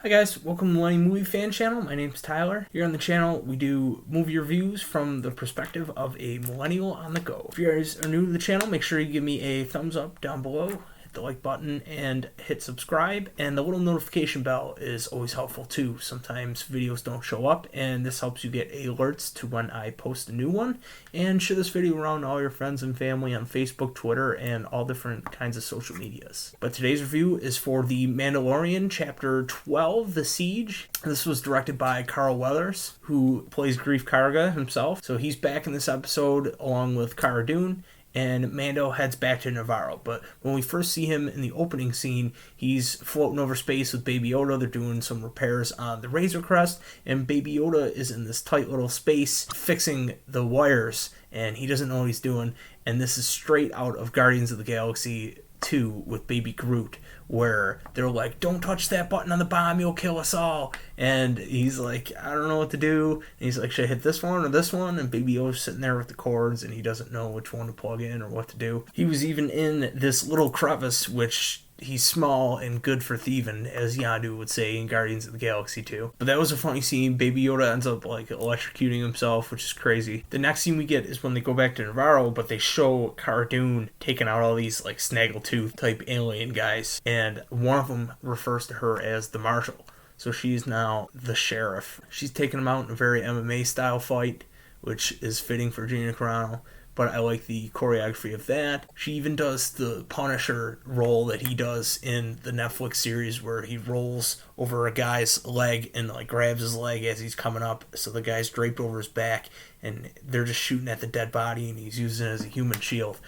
Hi guys, welcome to the Millennial Movie Fan Channel. My name's Tyler. Here on the channel, we do movie reviews from the perspective of a millennial on the go. If you guys are new to the channel, make sure you give me a thumbs up down below, hit the like button, and hit subscribe. And the little notification bell is always helpful too. Sometimes videos don't show up, and this helps you get alerts to when I post a new one. And share this video around all your friends and family on Facebook, Twitter, and all different kinds of social medias. But today's review is for The Mandalorian, Chapter 12, The Siege. This was directed by Carl Weathers, who plays Grief Karga himself. So he's back in this episode along with Cara Dune, and Mando heads back to Navarro. But when we first see him in the opening scene, he's floating over space with Baby Yoda. They're doing some repairs on the Razor Crest, and Baby Yoda is in this tight little space fixing the wires, and he doesn't know what he's doing. And this is straight out of Guardians of the Galaxy 2 with Baby Groot, where they're like, don't touch that button on the bomb, you'll kill us all. And he's like, I don't know what to do. And he's like, should I hit this one or this one? And Baby Yoda's sitting there with the cords, and he doesn't know which one to plug in or what to do. He was even in this little crevice, which he's small and good for thieving, as Yondu would say in Guardians of the Galaxy 2. But that was a funny scene. Baby Yoda ends up like electrocuting himself, which is crazy. The next scene we get is when they go back to Navarro, but they show Cara Dune taking out all these like snaggletooth type alien guys, and one of them refers to her as the Marshal. So she's now the sheriff. She's taking them out in a very MMA style fight, which is fitting for Gina Carano. But I like the choreography of that. She even does the Punisher role that he does in the Netflix series, where he rolls over a guy's leg and like grabs his leg as he's coming up, so the guy's draped over his back, and they're just shooting at the dead body, and he's using it as a human shield.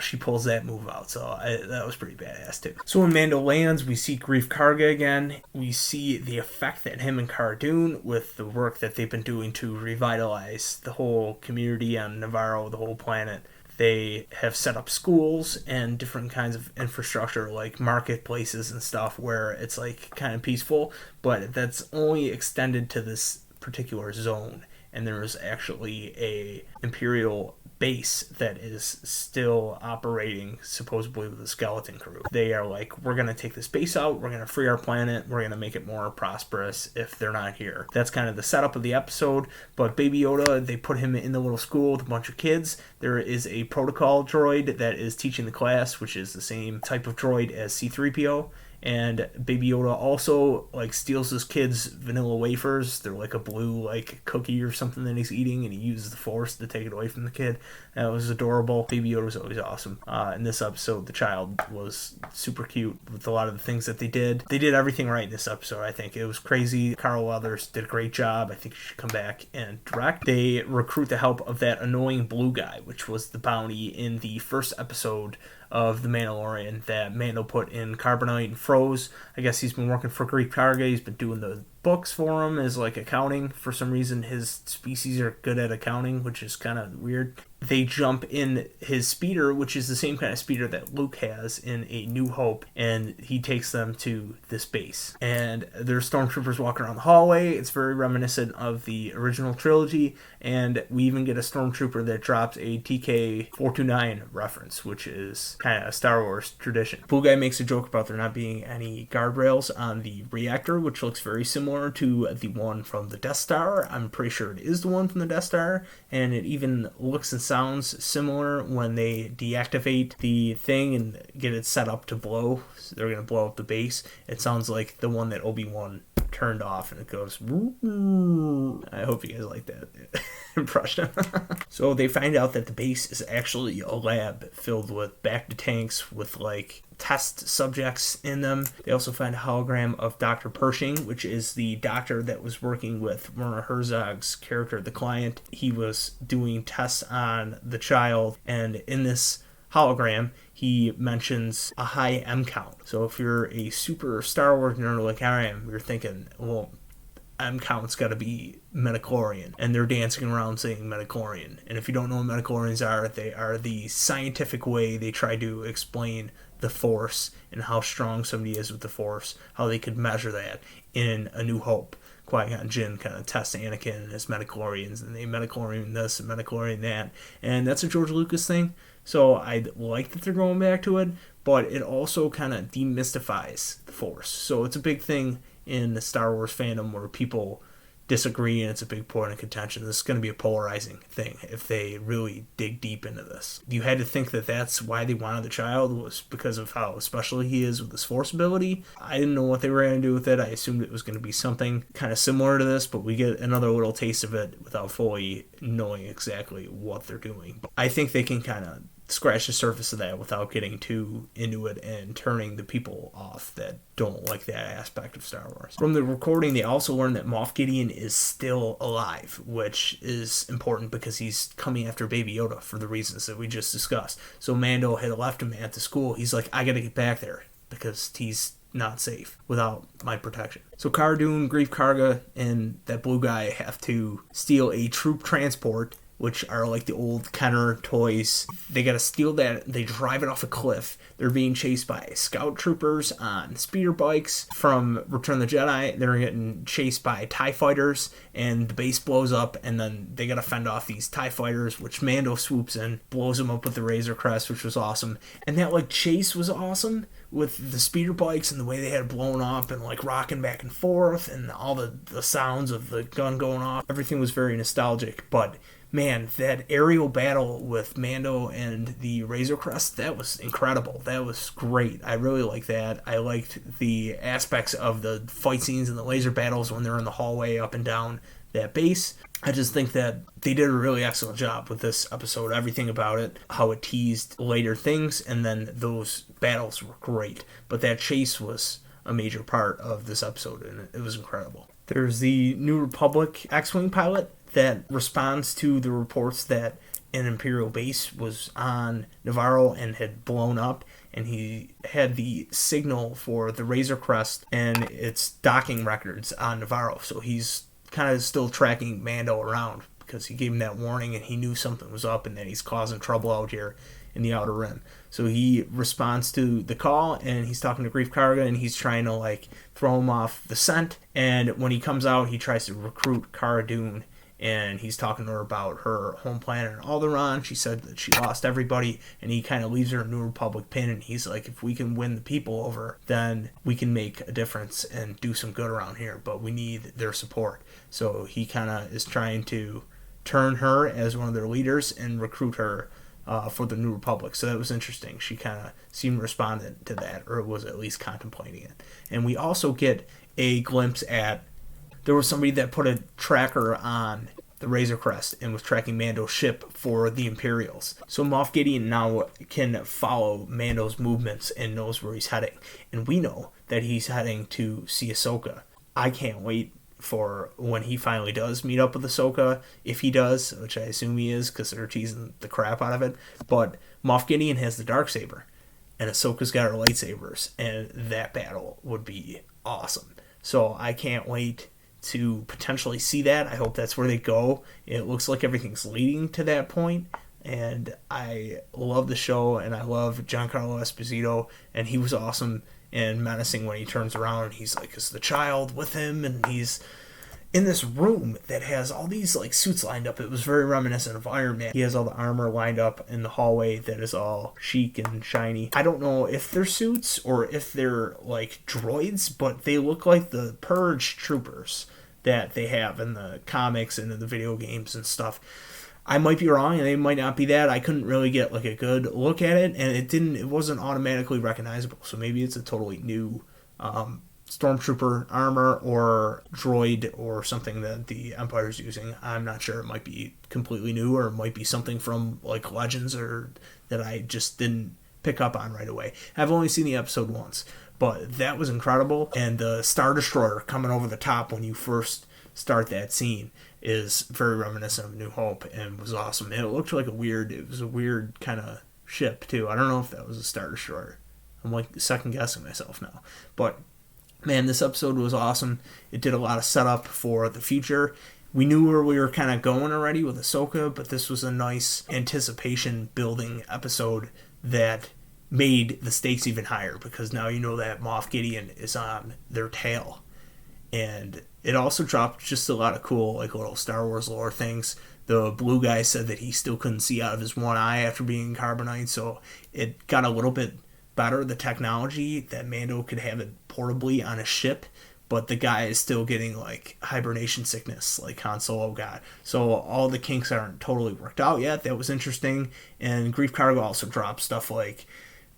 She pulls that move out, so that was pretty badass too. So when Mando lands, we see Grief Karga again. We see the effect that him and Cara Dune, with the work that they've been doing to revitalize the whole community on Navarro, the whole planet. They have set up schools and different kinds of infrastructure like marketplaces and stuff where it's like kind of peaceful, but that's only extended to this particular zone. And there is actually a Imperial base that is still operating, supposedly with a skeleton crew. They are like, we're going to take this base out, we're going to free our planet, we're going to make it more prosperous if they're not here. That's kind of the setup of the episode. But Baby Yoda, they put him in the little school with a bunch of kids. There is a protocol droid that is teaching the class, which is the same type of droid as C-3PO. And Baby Yoda also like steals his kids' vanilla wafers. They're like a blue like cookie or something that he's eating, and he uses the Force to take it away from the kid. That was adorable. Baby Yoda was always awesome. In this episode, the child was super cute with a lot of the things that they did. They did everything right in this episode, I think. It was crazy. Carl Weathers did a great job. I think he should come back and direct. They recruit the help of that annoying blue guy, which was the bounty in the first episode of The Mandalorian that Mando put in carbonite and froze. I guess he's been working for Grief Karga. He's been doing the books for him as like accounting. For some reason, his species are good at accounting, which is kind of weird. They jump in his speeder, which is the same kind of speeder that Luke has in A New Hope, and he takes them to this base. And there's stormtroopers walking around the hallway. It's very reminiscent of the original trilogy, and we even get a stormtrooper that drops a TK-429 reference, which is kind of a Star Wars tradition. Blue guy makes a joke about there not being any guardrails on the reactor, which looks very similar to the one from the Death Star. I'm pretty sure it is the one from the Death Star, and it even looks and sounds similar when they deactivate the thing and get it set up to blow. So they're going to blow up the base. It sounds like the one that Obi-Wan turned off, and it goes woo. I hope you guys like that impression. So they find out that the base is actually a lab filled with Bacta tanks with like test subjects in them. They also find a hologram of Dr. Pershing, which is the doctor that was working with Werner Herzog's character, the client. He was doing tests on the child, and in this hologram, he mentions a high M count. So if you're a super Star Wars nerd like I am, you're thinking, well, M count's got to be midichlorian, and they're dancing around saying midichlorian. And if you don't know what midichlorians are, they are the scientific way they try to explain the Force and how strong somebody is with the Force, how they could measure that in A New Hope. Qui-Gon Jinn kind of tests Anakin and his midichlorians, and they midichlorian this and midichlorian that, and that's a George Lucas thing. So I like that they're going back to it, but it also kind of demystifies the Force. So it's a big thing in the Star Wars fandom where people disagree and it's a big point of contention. This is going to be a polarizing thing if they really dig deep into this. You had to think that that's why they wanted the child, was because of how special he is with his Force ability. I didn't know what they were going to do with it. I assumed it was going to be something kind of similar to this, but we get another little taste of it without fully knowing exactly what they're doing. But I think they can kind of scratch the surface of that without getting too into it and turning the people off that don't like that aspect of Star Wars. From the recording, they also learned that Moff Gideon is still alive, which is important because he's coming after Baby Yoda for the reasons that we just discussed. So Mando had left him at the school. He's like, I gotta get back there because he's not safe without my protection. So Cara Dune, Greef Karga, and that blue guy have to steal a troop transport, which are like the old Kenner toys. They gotta steal that. They drive it off a cliff. They're being chased by scout troopers on speeder bikes from Return of the Jedi. They're getting chased by TIE fighters, and the base blows up, and then they gotta fend off these TIE fighters, which Mando swoops in, blows them up with the Razor Crest, which was awesome. And that like chase was awesome with the speeder bikes and the way they had blown up and like rocking back and forth and all the sounds of the gun going off. Everything was very nostalgic, but man, that aerial battle with Mando and the Razor Crest, that was incredible. That was great. I really liked that. I liked the aspects of the fight scenes and the laser battles when they're in the hallway up and down that base. I just think that they did a really excellent job with this episode. Everything about it, how it teased later things, and then those battles were great. But that chase was a major part of this episode, and it was incredible. There's the New Republic X-Wing pilot that responds to the reports that an Imperial base was on Navarro and had blown up, and he had the signal for the Razor Crest and its docking records on Navarro. So he's kind of still tracking Mando around because he gave him that warning and he knew something was up and that he's causing trouble out here in the Outer Rim. So he responds to the call and he's talking to Greef Karga and he's trying to like throw him off the scent. And when he comes out, he tries to recruit Cara Dune. And he's talking to her about her home planet in Alderaan. She said that she lost everybody, and he kind of leaves her a New Republic pin, and he's like, if we can win the people over, then we can make a difference and do some good around here, but we need their support. So he kind of is trying to turn her as one of their leaders and recruit her for the New Republic. So that was interesting. She kind of seemed responded to that, or was at least contemplating it. And we also get a glimpse at, there was somebody that put a tracker on the Razor Crest and was tracking Mando's ship for the Imperials. So Moff Gideon now can follow Mando's movements and knows where he's heading. And we know that he's heading to see Ahsoka. I can't wait for when he finally does meet up with Ahsoka, if he does, which I assume he is because they're teasing the crap out of it. But Moff Gideon has the Darksaber, and Ahsoka's got her lightsabers, and that battle would be awesome. So I can't wait to potentially see that. I hope that's where they go. It looks like everything's leading to that point, and I love the show, and I love Giancarlo Esposito, and he was awesome and menacing when he turns around and he's like, is the child with him? And he's in this room that has all these like suits lined up. It was very reminiscent of Iron Man. He has all the armor lined up in the hallway that is all chic and shiny. I don't know if they're suits or if they're like droids, but they look like the Purge troopers that they have in the comics and in the video games and stuff. I might be wrong, and they might not be that. I couldn't really get like a good look at it, and it wasn't automatically recognizable. So maybe it's a totally new stormtrooper armor or droid or something that the Empire's using. I'm not sure. It might be completely new, or it might be something from like Legends or that I just didn't pick up on right away. I've only seen the episode once, but that was incredible. And the Star Destroyer coming over the top when you first start that scene is very reminiscent of New Hope and was awesome. And it looked like it was a weird kind of ship too. I don't know if that was a Star Destroyer. I'm like second guessing myself now. But man, this episode was awesome. It did a lot of setup for the future. We knew where we were kind of going already with Ahsoka, but this was a nice anticipation building episode that made the stakes even higher, because now you know that Moff Gideon is on their tail. And it also dropped just a lot of cool like little Star Wars lore things. The blue guy said that he still couldn't see out of his one eye after being in carbonite, so it got a little bit better, the technology that Mando could have it portably on a ship but the guy is still getting like hibernation sickness like Han Solo got. So all the kinks aren't totally worked out yet. That was interesting. And Grief Cargo also dropped stuff like,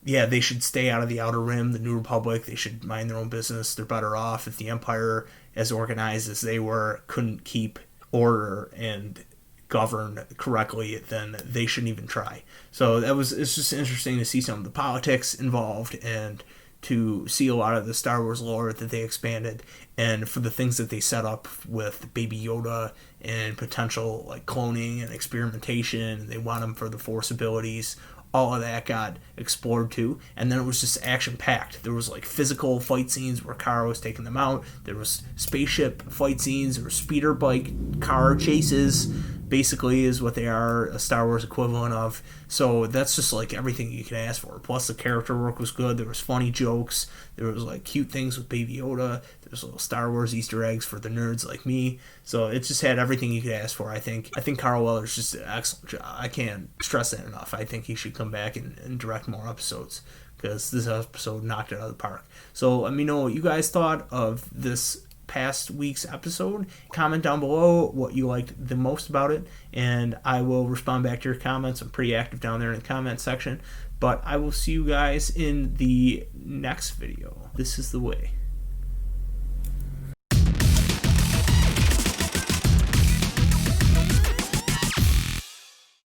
yeah, they should stay out of the Outer Rim, the New Republic. They should mind their own business. They're better off if the Empire, as organized as they were, couldn't keep order and govern correctly, then they shouldn't even try. So it's just interesting to see some of the politics involved and to see a lot of the Star Wars lore that they expanded, and for the things that they set up with Baby Yoda and potential like cloning and experimentation, and they want him for the Force abilities. All of that got explored too, and then it was just action packed. There was like physical fight scenes where Cara was taking them out. There was spaceship fight scenes. There were speeder bike car chases. Basically, is what they are, a Star Wars equivalent of. So that's just like everything you can ask for. Plus, the character work was good. There was funny jokes. There was like cute things with Baby Yoda. There's little Star Wars Easter eggs for the nerds like me. So it just had everything you could ask for. I think Carl Weller's just an excellent job. I can't stress that enough. I think he should come back and direct more episodes, because this episode knocked it out of the park. So let me know what you guys thought of this past week's episode. Comment down below what you liked the most about it, and I will respond back to your comments. I'm pretty active down there in the comment section, but I will see you guys in the next video. This is the way.